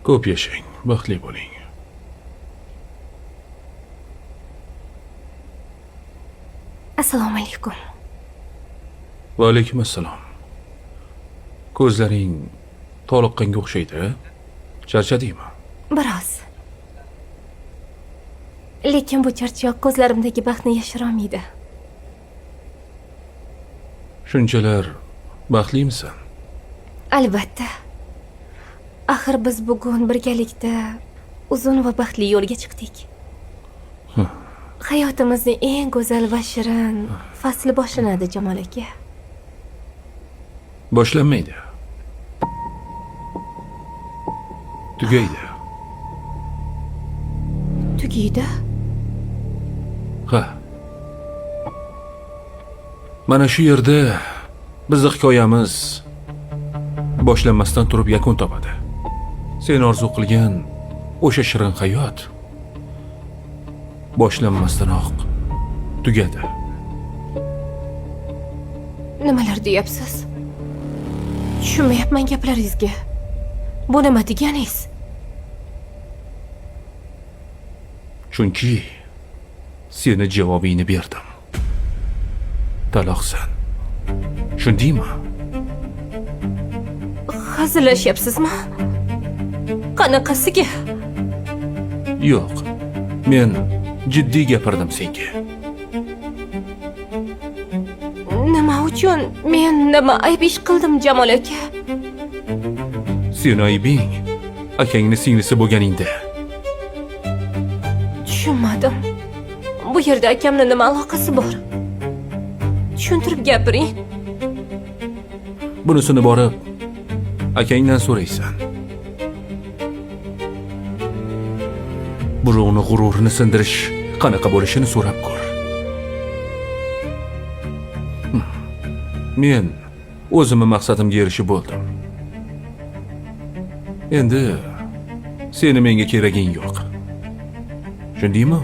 Ko'p yashang, baxtli bo'ling. Assalomu alaykum. Va alaykum assalom. Ko'zlaring toliqqanga o'xshaydi. Charchadingmi? Biroz. Lekin bu charchoq ko'zlarimdagi baxtni yashira olmaydi. Shunchalar baxtlimisan? Albatta. Axir biz bugun birgalikda uzun va baxtli yo'lga chiqdik. Hayotimizning eng go'zal va shirin fasli boshlanadi, Jamol aka. Boshlanmaydi. Tugaydi. Tugaydi? Ha. Mana shu yerda bizning hikoyamiz boshlanmasdan turib yakun topadi. Sen orzu qilgan o'sha shirin hayot boshlanmasdanoq tugadi. Nimalar deyapsiz? Tushunmayapman gaplaringizga. Bu nima deganingiz? Chunki seni javobingni berdim. Taloqsan. Shundaymi? Hazillashyapsizmi? Qanaqasiga? Yo'q. Men jiddiy gapirdim senga. Nima uchun men nima ayb ish qildim, Jamol aka? Seni aybing akangni singlisi bo'lganingda. Tushunmadim. Bu yerda akamning nima aloqasi bor? Tushuntirib gapiring. Bunisini borib akangdan so'raysan. Birovni g'ururini sindirish qanaqa bo'lishini so'rab ko'r. Men o'zimning maqsadimga erishib bo'ldim. Endi seni menga keraging yo'q. Shundaymi?